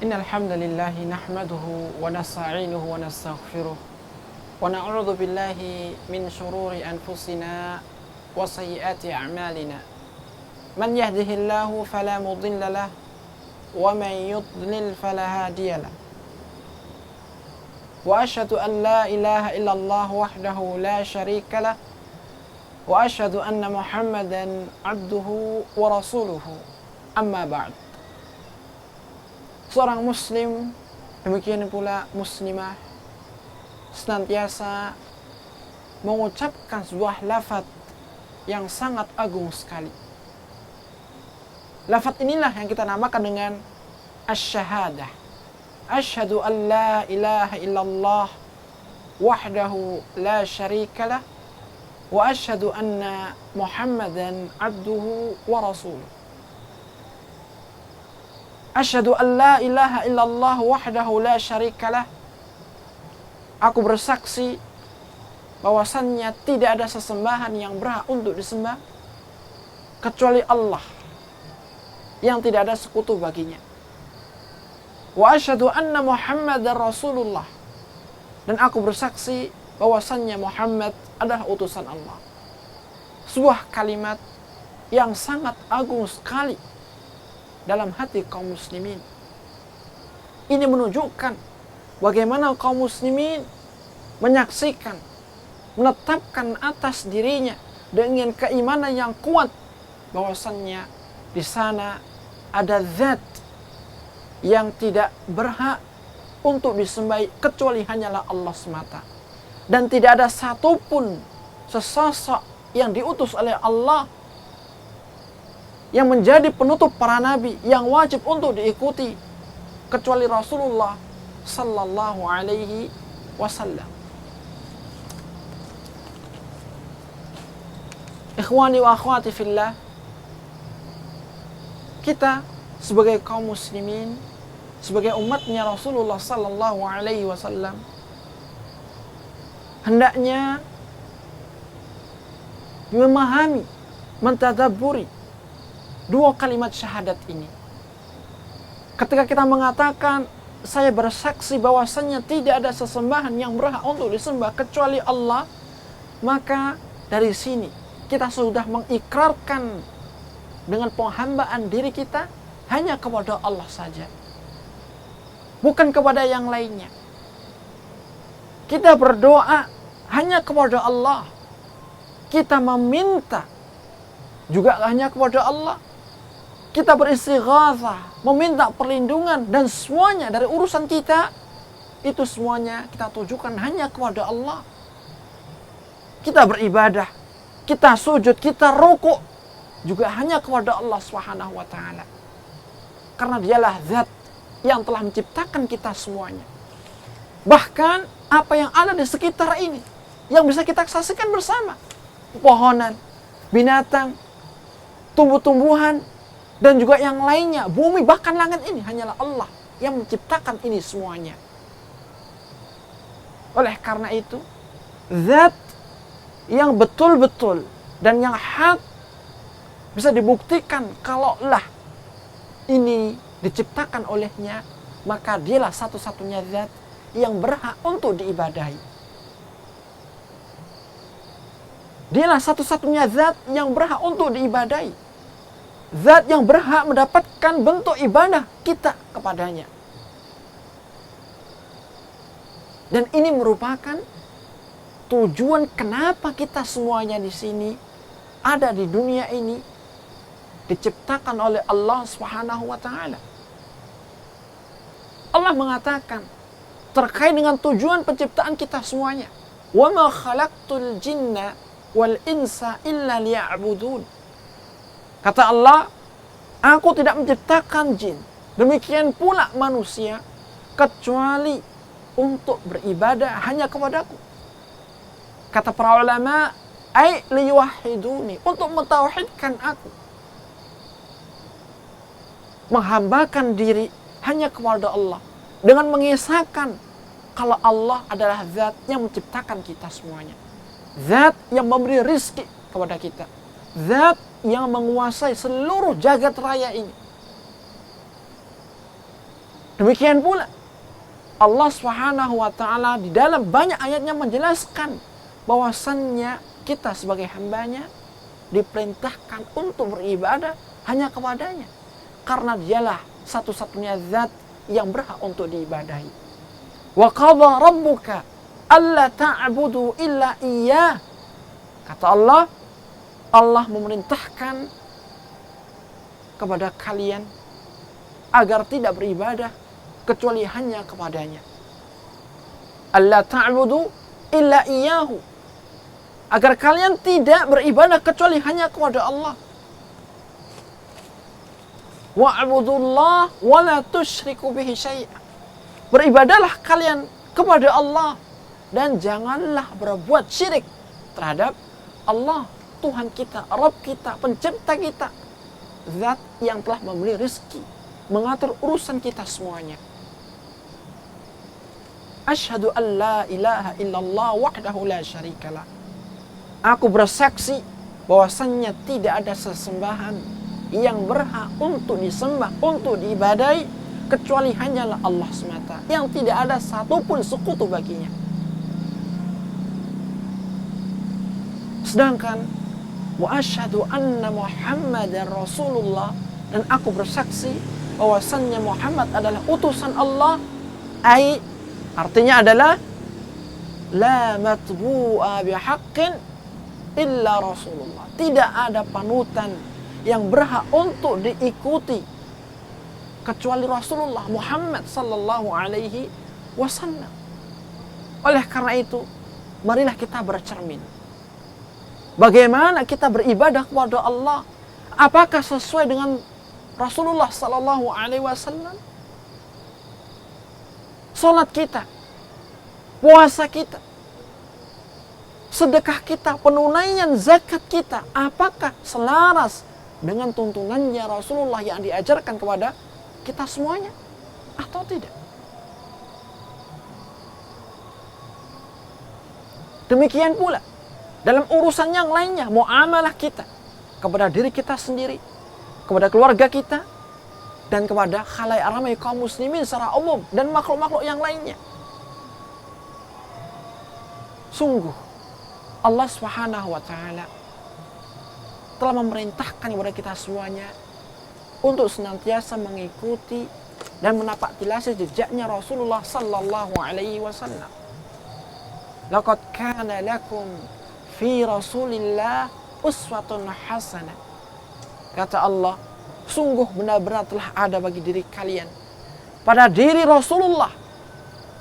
Innal hamdalillah nahmaduhu wa nasta'inuhu wa nastaghfiruh wa na'udzu billahi min shururi anfusina wa sayyiati a'malina. Man yahdihillahu fala mudilla lahu wa man yudlil fala hadiya lahu. Wa asyhadu an la ilaha illallah wahdahu la syarika lah wa asyhadu anna Muhammadan abduhu wa rasuluhu. Amma ba'd. Seorang muslim, demikian pula muslimah, senantiasa mengucapkan sebuah lafaz yang sangat agung sekali. Lafaz inilah yang kita namakan dengan asy-syahadah. Asyhadu an la ilaha illallah wahdahu la syarikalah wa asyhadu anna Muhammadan abduhu wa rasuluh. Asyhadu an la ilaha illallah wahdahu la syarikalah. Aku bersaksi bahwasannya tidak ada sesembahan yang berhak untuk disembah kecuali Allah yang tidak ada sekutu baginya. Wa asyhadu anna Muhammadar Rasulullah. Dan aku bersaksi bahwasannya Muhammad adalah utusan Allah. Sebuah kalimat yang sangat agung sekali dalam hati kaum muslimin. Ini menunjukkan bagaimana kaum muslimin menyaksikan, menetapkan atas dirinya dengan keimanan yang kuat bahwasannya di sana ada zat yang tidak berhak untuk disembah kecuali hanyalah Allah semata. Dan tidak ada satupun sesosok yang diutus oleh Allah yang menjadi penutup para nabi yang wajib untuk diikuti kecuali Rasulullah sallallahu alaihi wasallam. Ikhwani wa akhwati fillah, kita sebagai kaum muslimin, sebagai umatnya Rasulullah sallallahu alaihi wasallam, hendaknya memahami, mentadabburi dua kalimat syahadat ini. Ketika kita mengatakan saya bersaksi bahwasannya tidak ada sesembahan yang berhak untuk disembah kecuali Allah, maka dari sini kita sudah mengikrarkan dengan penghambaan diri kita hanya kepada Allah saja, bukan kepada yang lainnya. Kita berdoa hanya kepada Allah, kita meminta juga hanya kepada Allah. Kita beristighatsah, meminta perlindungan, dan semuanya dari urusan kita itu semuanya kita tujukan hanya kepada Allah. Kita beribadah, kita sujud, kita rukuk juga hanya kepada Allah Subhanahu wa taala. Karena dialah zat yang telah menciptakan kita semuanya. Bahkan apa yang ada di sekitar ini yang bisa kita saksikan bersama, pepohonan, binatang, tumbuh-tumbuhan, dan juga yang lainnya, bumi bahkan langit ini, hanyalah Allah yang menciptakan ini semuanya. Oleh karena itu, zat yang betul-betul dan yang hak bisa dibuktikan kalaulah ini diciptakan olehnya, maka dialah satu-satunya zat yang berhak untuk diibadahi. Dialah satu-satunya zat yang berhak untuk diibadahi. Zat yang berhak mendapatkan bentuk ibadah kita kepadanya. Dan ini merupakan tujuan kenapa kita semuanya di sini ada di dunia ini, diciptakan oleh Allah Subhanahu wa taala. Allah mengatakan terkait dengan tujuan penciptaan kita semuanya, "Wa ma khalaqtul jinna wal insa illa liya'budun." Kata Allah, aku tidak menciptakan jin, demikian pula manusia, kecuali untuk beribadah hanya kepadaku. Kata para ulama, ai liyuwahhiduni, untuk mentauhidkan aku, menghambakan diri hanya kepada Allah, dengan mengisahkan kalau Allah adalah zat yang menciptakan kita semuanya, zat yang memberi rizki kepada kita, zat yang menguasai seluruh jagat raya ini. Demikian pula Allah Subhanahu wa taala di dalam banyak ayatnya menjelaskan bahwasannya kita sebagai hambanya diperintahkan untuk beribadah hanya kepadanya, karena dialah satu-satunya zat yang berhak untuk diibadahi. Wa qadha rabbuka alla ta'budu illa iyyah. Kata Allah, Allah memerintahkan kepada kalian agar tidak beribadah kecuali hanya kepadanya. Alla ta'budu illa iyyahu. Agar kalian tidak beribadah kecuali hanya kepada Allah. Wa'budullah wa la tusyriku bihi syai'a. Beribadahlah kalian kepada Allah dan janganlah berbuat syirik terhadap Allah, Tuhan kita, Rabb kita, pencipta kita, zat yang telah memberi rezeki, mengatur urusan kita semuanya. Asyhadu an la ilaha illallah wahdahu la syarikalah. Aku bersaksi bahwasannya tidak ada sesembahan yang berhak untuk disembah, untuk diibadai, kecuali hanyalah Allah semata, yang tidak ada satupun sekutu baginya. Sedangkan wa asyhadu anna Muhammadar Rasulullah, dan aku bersaksi bahwasannya Muhammad adalah utusan Allah, artinya adalah la matbu'a bihaqqin illa Rasulullah. Tidak ada panutan yang berhak untuk diikuti kecuali Rasulullah Muhammad sallallahu alaihi wasallam. Oleh karena itu, marilah kita bercermin. Bagaimana kita beribadah kepada Allah? Apakah sesuai dengan Rasulullah sallallahu alaihi wasallam? Salat kita, puasa kita, sedekah kita, penunaian zakat kita, apakah selaras dengan tuntunannya Rasulullah yang diajarkan kepada kita semuanya atau tidak? Demikian pula dalam urusan yang lainnya, muamalah kita kepada diri kita sendiri, kepada keluarga kita, dan kepada khalayak ramai kaum muslimin secara umum dan makhluk-makhluk yang lainnya. Sungguh Allah Subhanahu wa taala telah memerintahkan kepada kita semuanya untuk senantiasa mengikuti dan menapak tilasi jejaknya Rasulullah sallallahu alaihi wasallam. Laqad kana lakum fi Rasulillah uswatun hasanah. Kata Allah, sungguh benar-benar telah ada bagi diri kalian pada diri Rasulullah,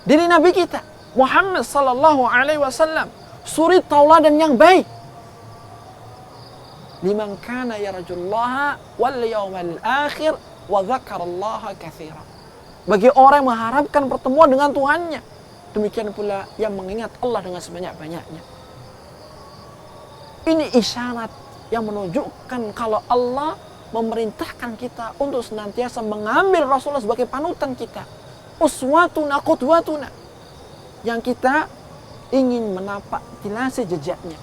diri Nabi kita Muhammad sallallahu alaihi wasallam, suri tauladan yang baik. Liman kana yarjullaha wal yawmal akhir wa dzakarallaha katsira. Bagi orang yang mengharapkan pertemuan dengan Tuhannya, demikian pula yang mengingat Allah dengan sebanyak-banyaknya. Ini isyarat yang menunjukkan kalau Allah memerintahkan kita untuk senantiasa mengambil Rasulullah sebagai panutan kita, uswatuna qudwatuna, yang kita ingin menapak tilasi jejaknya,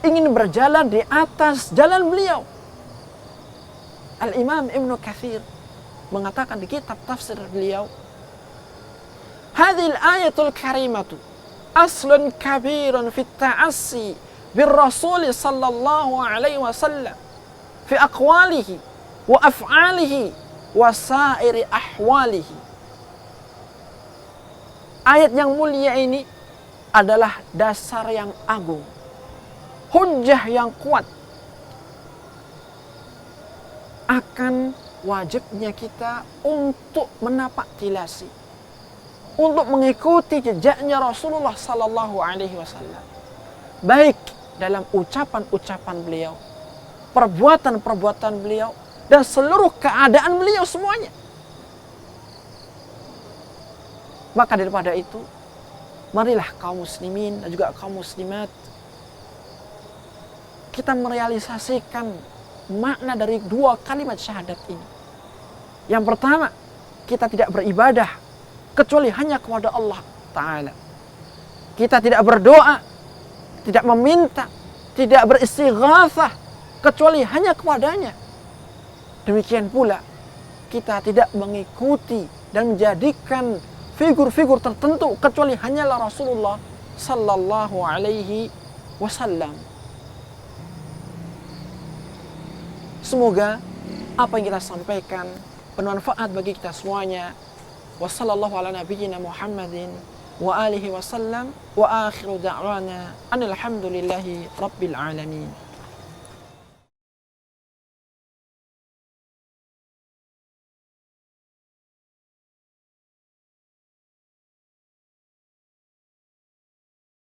ingin berjalan di atas jalan beliau. Al-Imam Ibn Katsir mengatakan di kitab tafsir beliau, hadhil ayatul karimatu aslun kabirun fit ta'assi بالرسول صلى الله عليه وسلم في أقواله وأفعاله وسائر أحواله. Ayat yang mulia ini adalah dasar yang agung, hujjah yang kuat akan wajibnya kita untuk menapak tilasi, untuk mengikuti jejaknya Rasulullah sallallahu alaihi wasallam, baik dalam ucapan-ucapan beliau, perbuatan-perbuatan beliau, dan seluruh keadaan beliau semuanya. Maka daripada itu, marilah kaum muslimin dan juga kaum muslimat, kita merealisasikan makna dari dua kalimat syahadat ini. Yang pertama, kita tidak beribadah kecuali hanya kepada Allah Ta'ala. Kita tidak berdoa, tidak meminta, tidak beristighatsah kecuali hanya kepadanya. Demikian pula kita tidak mengikuti dan menjadikan figur-figur tertentu kecuali hanyalah Rasulullah sallallahu alaihi wasallam. Semoga apa yang kita sampaikan bermanfaat bagi kita semuanya. Wassallallahu ala nabiyyina Muhammadin wa alihi wasallam wa akhiru da'wana anil hamdulillahi rabbil alamin.